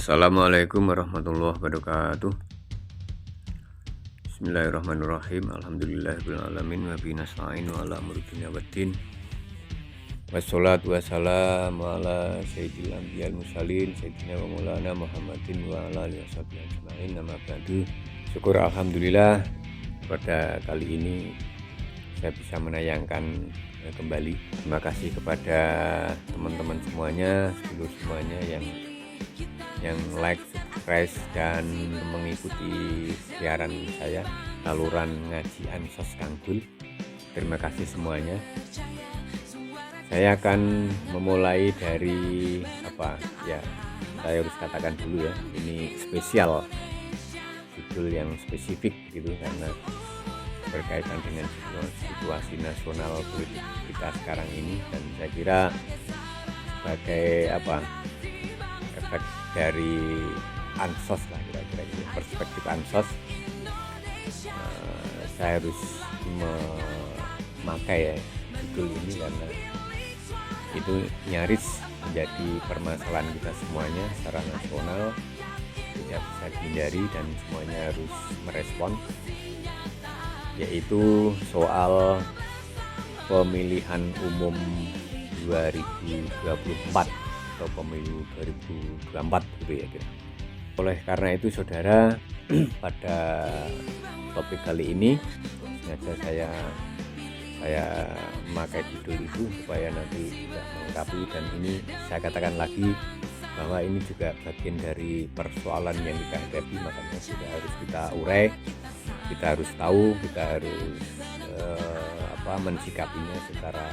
Assalamualaikum warahmatullahi wabarakatuh. Bismillahirrahmanirrahim. Alhamdulillahirrahmanirrahim. Wa bihi nasta'in wa ala umuri dunya waddin. Wassalatu wassalamu ala sayyidil anbiya'il mursalin sayyidina wa maulana Muhammadin wa ala alihi washabihi ajmain. Nama ba'du. Syukur alhamdulillah pada kali ini saya bisa menayangkan kembali. Terima kasih kepada teman-teman semuanya, sedulur semuanya yang like, subscribe dan mengikuti siaran saya saluran ngaji Ansos Kanggul. Terima kasih semuanya. Saya akan memulai dari saya harus katakan dulu ya, ini spesial, judul yang spesifik gitu karena berkaitan dengan situasi nasional politik kita sekarang ini, dan saya kira sebagai efek dari Ansos lah, kira-kira gitu, perspektif Ansos, saya harus memakai ya judul ini karena itu nyaris menjadi permasalahan kita semuanya secara nasional, tidak bisa dihindari dan semuanya harus merespon, yaitu soal pemilihan umum 2024 atau pemilu 2024 gitu ya kira. Oleh karena itu saudara, pada topik kali ini sengaja saya memakai judul itu supaya nanti tidak melengkapi, dan ini saya katakan lagi bahwa ini juga bagian dari persoalan yang kita hadapi, makanya sudah harus kita urai, kita harus tahu, kita harus mensikapinya secara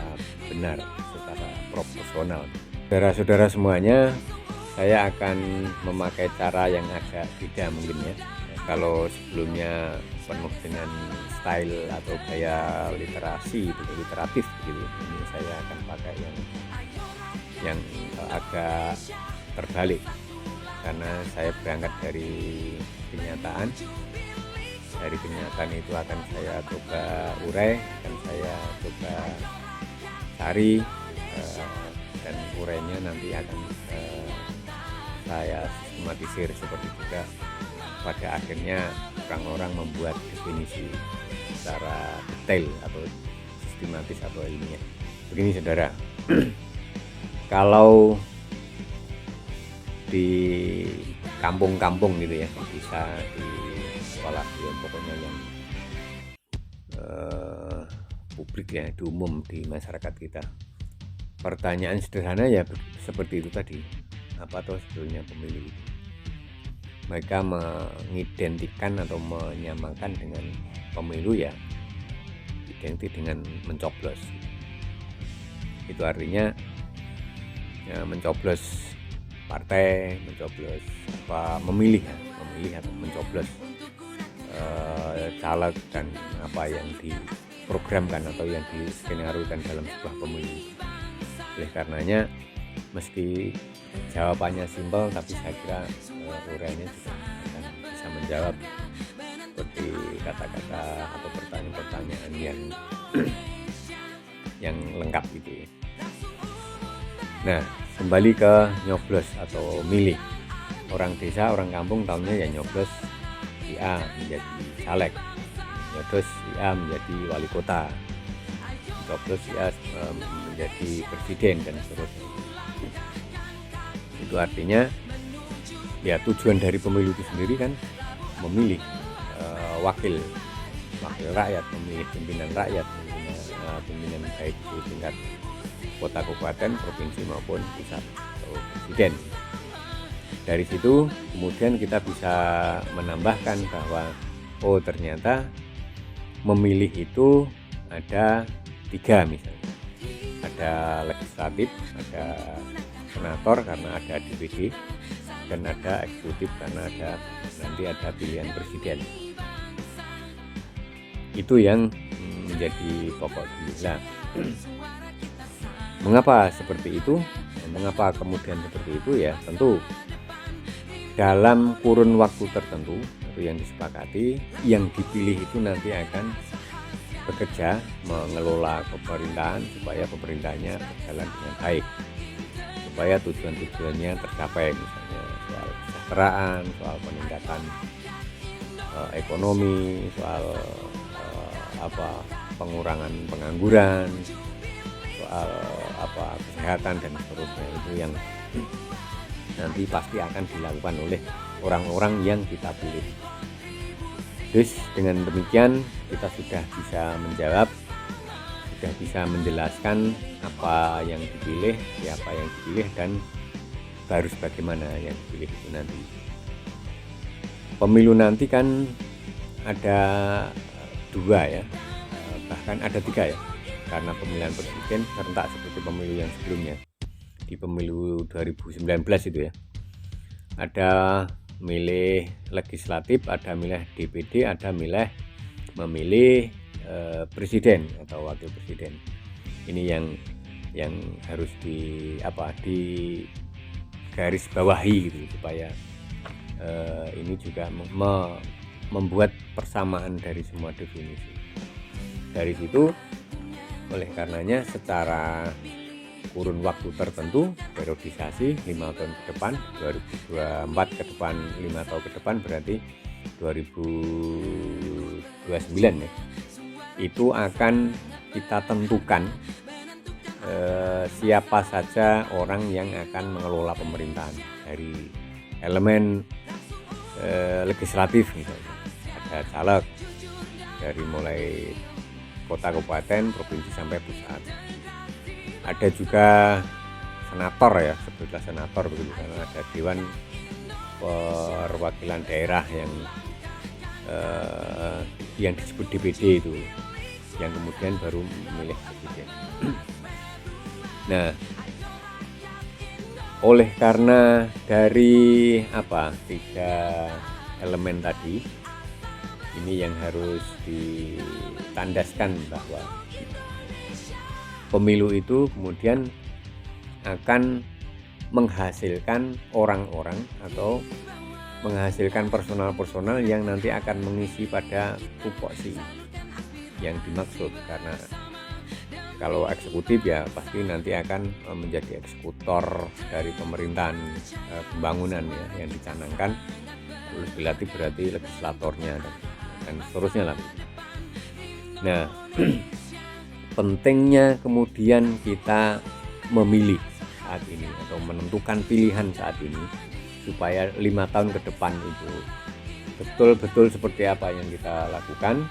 benar, secara proporsional. Saudara-saudara semuanya, saya akan memakai cara yang agak beda mungkin ya. Kalau sebelumnya penuh dengan style atau gaya literasi, literatif gitu, ini saya akan pakai yang agak terbalik, karena saya berangkat dari kenyataan. Dari kenyataan itu akan saya coba urai, akan saya coba cari, dan urainya nanti akan saya sistematisir seperti juga pada akhirnya orang-orang membuat definisi secara detail atau sistematis atau ilmiah. Begini saudara, kalau di kampung-kampung gitu ya, bisa di sekolah ya, pokoknya yang publik ya, di umum di masyarakat kita, pertanyaan sederhana ya seperti itu tadi, apa tuh sebetulnya pemilu itu? Mereka mengidentikan atau menyamakan dengan pemilu ya identik dengan mencoblos. Itu artinya ya, mencoblos partai, mencoblos memilih atau mencoblos caleg dan apa yang diprogramkan atau yang diskenariokan dalam sebuah pemilu. Oleh karenanya, meski jawabannya simpel, tapi saya kira uraiannya juga akan bisa menjawab seperti kata-kata atau pertanyaan-pertanyaan yang lengkap gitu ya. Nah, kembali ke nyoblos atau milih. Orang desa, orang kampung tahunya ya nyoblos si A menjadi caleg, nyoblos si A menjadi wali kota, nyoblos si A menjadi presiden dan seterusnya. Itu artinya ya tujuan dari pemilu itu sendiri kan memilih wakil rakyat, memilih pimpinan rakyat, pimpinan baik di tingkat kota, kabupaten, provinsi maupun pusat atau presiden. Dari situ kemudian kita bisa menambahkan bahwa ternyata memilih itu ada 3 misalnya. Ada legislatif, ada senator karena ada DPD, dan ada eksekutif karena nanti ada pilihan presiden. Itu yang menjadi pokok dulu. Nah, mengapa seperti itu? Mengapa kemudian seperti itu? Ya tentu dalam kurun waktu tertentu atau yang disepakati, yang dipilih itu nanti akan bekerja mengelola pemerintahan supaya pemerintahnya berjalan dengan baik, supaya tujuan-tujuannya tercapai, misalnya soal kesejahteraan, soal peningkatan ekonomi, soal pengurangan pengangguran, soal kesehatan dan seterusnya. Itu yang nanti pasti akan dilakukan oleh orang-orang yang kita pilih. Terus dengan demikian kita sudah bisa menjawab, sudah bisa menjelaskan apa yang dipilih, siapa yang dipilih, dan harus bagaimana yang dipilih itu nanti. Pemilu nanti kan ada 2 ya, bahkan ada 3 ya, karena pemilihan presiden serentak seperti pemilu yang sebelumnya. Di pemilu 2019 itu ya, ada milih legislatif, ada milih DPD, ada memilih presiden atau wakil presiden. Ini yang harus di garis bawahi gitu, supaya ini juga membuat persamaan dari semua definisi. Dari situ, oleh karenanya secara kurun waktu tertentu, periodisasi 5 tahun ke depan, 2024 ke depan, 5 tahun ke depan, berarti 2029 ya, itu akan kita tentukan siapa saja orang yang akan mengelola pemerintahan dari elemen legislatif misalnya. Ada caleg dari mulai kota, kabupaten, provinsi sampai pusat. Ada juga senator ya, sebutlah senator begitu, karena ada dewan perwakilan daerah yang disebut DPD itu, yang kemudian baru memilih presiden. Nah, oleh karena dari 3 elemen tadi, ini yang harus ditandaskan bahwa pemilu itu kemudian akan menghasilkan orang-orang atau menghasilkan personal-personal yang nanti akan mengisi pada tupoksi yang dimaksud. Karena kalau eksekutif ya pasti nanti akan menjadi eksekutor dari pemerintahan pembangunan ya, yang dicanangkan. Legislatif berarti legislatornya dan seterusnya lah. Nah, pentingnya kemudian kita memilih saat ini atau menentukan pilihan saat ini supaya 5 tahun ke depan itu betul-betul seperti apa yang kita lakukan,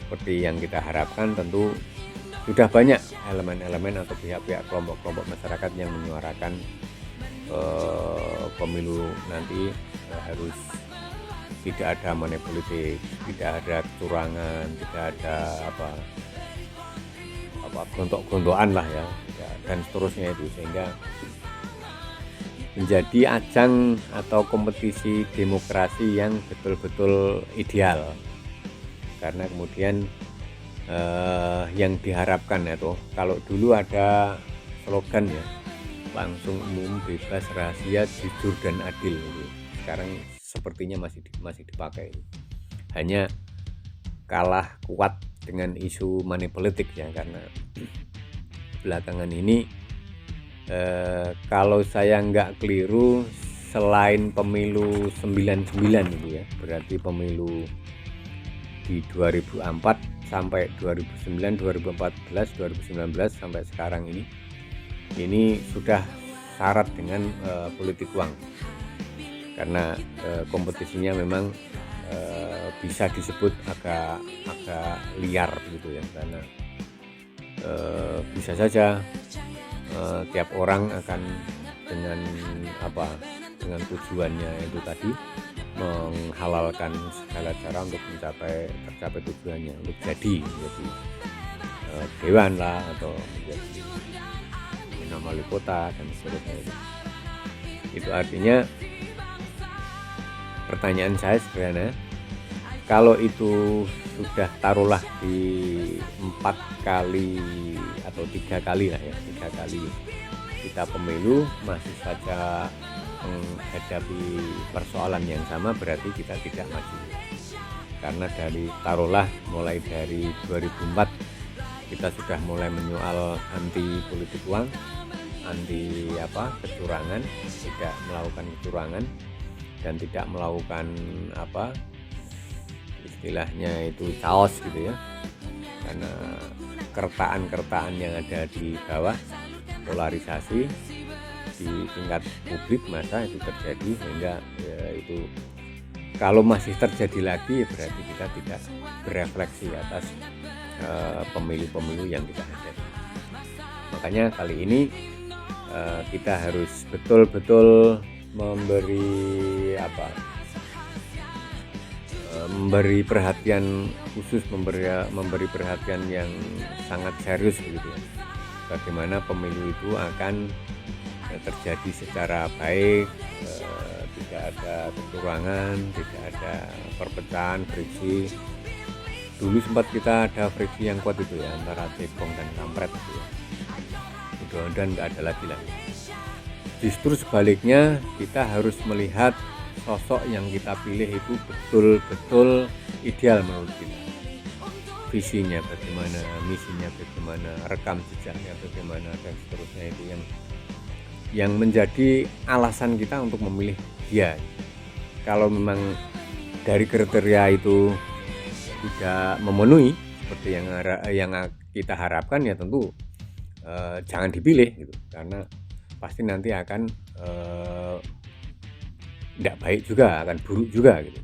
seperti yang kita harapkan. Tentu sudah banyak elemen-elemen atau pihak-pihak kelompok-kelompok masyarakat yang menyuarakan pemilu nanti harus tidak ada money politik, tidak ada kecurangan, tidak ada gontok-gontokan lah ya, dan seterusnya itu, sehingga menjadi ajang atau kompetisi demokrasi yang betul-betul ideal. Karena kemudian yang diharapkan itu, kalau dulu ada slogan ya, langsung, umum, bebas, rahasia, jujur dan adil gitu. Sekarang sepertinya masih dipakai, hanya kalah kuat dengan isu money politik ya, karena belakangan ini kalau saya nggak keliru, selain pemilu 99 itu ya, berarti pemilu di 2004 sampai 2009, 2014, 2019 sampai sekarang ini sudah syarat dengan politik uang. Karena kompetisinya memang bisa disebut agak liar gitu ya, karena bisa saja tiap orang akan dengan tujuannya itu tadi, menghalalkan segala cara untuk tercapai tujuannya, untuk jadi dewan lah, atau menjadi wali kota dan seterusnya. Itu artinya, pertanyaan saya sederhana, kalau itu sudah taruhlah di 4 kali atau 3 kali lah ya, 3 kali kita pemilu masih saja menghadapi persoalan yang sama, berarti kita tidak maju. Karena taruhlah mulai dari 2004 kita sudah mulai menyoal anti politik uang, anti kecurangan, tidak melakukan kecurangan dan tidak melakukan istilahnya itu chaos gitu ya, karena kertaan yang ada di bawah, polarisasi di tingkat publik masa itu terjadi, sehingga ya itu kalau masih terjadi lagi berarti kita tidak berefleksi atas pemilu-pemilu yang kita hadapi. Makanya kali ini kita harus betul-betul memberi perhatian khusus, memberi perhatian yang sangat serius begitu ya. Bagaimana pemilu itu akan terjadi secara baik, tidak ada kecurangan, tidak ada perpecahan, friksi. Dulu sempat kita ada friksi yang kuat itu ya, antara cebong dan kampret itu ya. Mudah-mudahan nggak ada lagi. Justru sebaliknya, kita harus melihat sosok yang kita pilih itu betul-betul ideal menurut kita. Visinya bagaimana, misinya bagaimana, rekam jejaknya bagaimana, dan seterusnya, itu yang menjadi alasan kita untuk memilih dia. Kalau memang dari kriteria itu tidak memenuhi seperti yang kita harapkan, ya tentu jangan dipilih gitu, karena pasti nanti akan tidak baik juga, akan buruk juga gitu.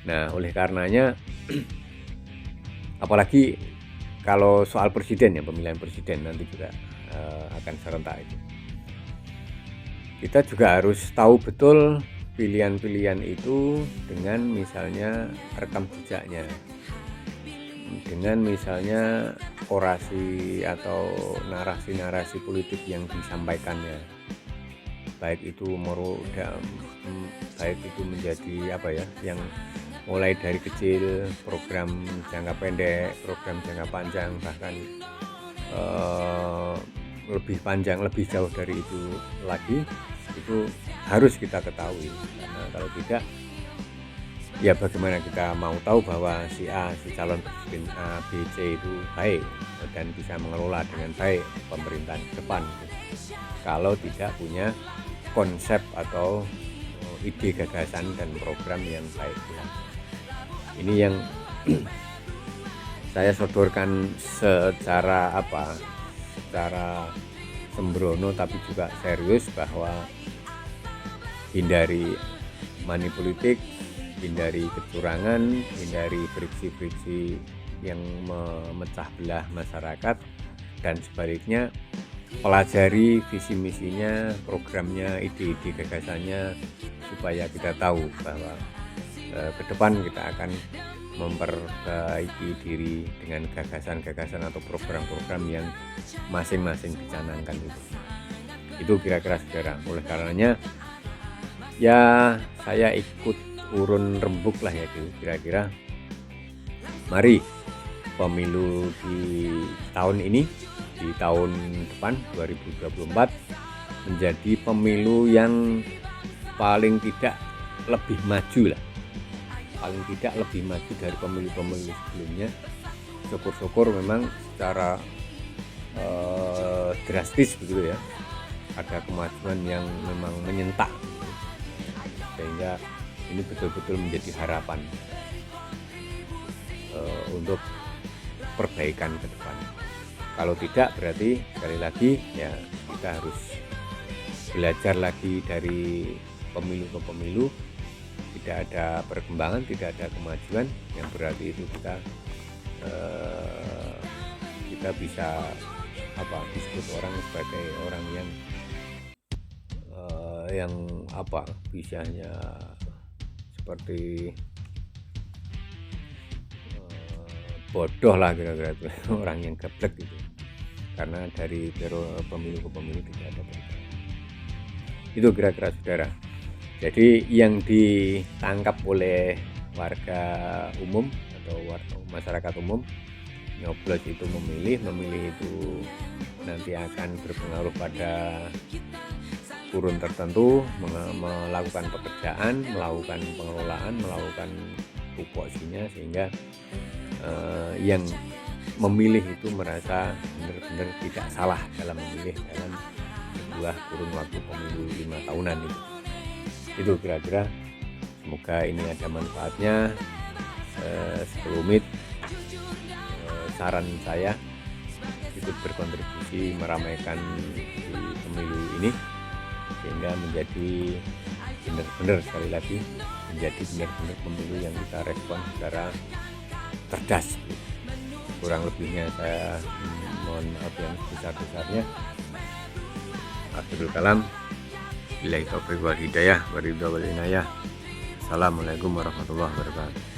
Nah, oleh karenanya apalagi kalau soal presiden ya, pemilihan presiden nanti juga akan serentak itu, kita juga harus tahu betul pilihan-pilihan itu dengan misalnya rekam jejaknya, dengan misalnya orasi atau narasi-narasi politik yang disampaikannya, baik itu menjadi yang mulai dari kecil, program jangka pendek, program jangka panjang, bahkan lebih panjang, lebih jauh dari itu lagi, itu harus kita ketahui. Karena kalau tidak, ya bagaimana kita mau tahu bahwa si calon presiden A, B, C itu baik dan bisa mengelola dengan baik pemerintahan ke depan, kalau tidak punya konsep atau ide, gagasan, dan program yang baik. Ini yang saya sodorkan secara sembrono tapi juga serius, bahwa hindari money politik, hindari kecurangan, hindari friksi-friksi yang memecah belah masyarakat, dan sebaliknya pelajari visi misinya, programnya, ide-ide gagasannya, supaya kita tahu bahwa ke depan kita akan memperbaiki diri dengan gagasan-gagasan atau program-program yang masing-masing dicanangkan itu kira-kira saudara. Oleh karenanya ya saya ikut urun rembuk lah ya, kira-kira mari pemilu di tahun ini, di tahun depan 2024 menjadi pemilu yang paling tidak lebih maju lah, paling tidak lebih maju dari pemilu-pemilu sebelumnya. Syukur-syukur memang secara drastis begitu ya, ada kemajuan yang memang menyentak, sehingga ini betul-betul menjadi harapan untuk perbaikan ke depan. Kalau tidak, berarti sekali lagi ya kita harus belajar lagi dari pemilu ke pemilu. Tidak ada perkembangan, tidak ada kemajuan, yang berarti itu kita bisa disebut orang sebagai orang yang bisanya seperti bodoh lah kira-kira itu, orang yang geblek gitu, karena dari pemilu ke pemilu tidak ada perubahan. Itu kira-kira saudara. Jadi yang ditangkap oleh warga umum atau masyarakat umum, nyoblos itu memilih itu nanti akan berpengaruh pada kurun tertentu, melakukan pekerjaan, melakukan pengelolaan, melakukan tupoksinya, sehingga yang memilih itu merasa benar-benar tidak salah dalam memilih, dalam sebuah kurun waktu pemilu 5 tahunan itu kira-kira. Semoga ini ada manfaatnya. Sekelumit saran saya ikut berkontribusi meramaikan di pemilu ini sehingga menjadi benar-benar, sekali lagi, menjadi benar-benar pemilu yang kita respon secara cerdas. Kurang lebihnya saya mohon maaf yang besar-besarnya. Akhirul kalam, billahi taufiq wal hidayah, waridha wal inayah. Assalamualaikum warahmatullahi wabarakatuh.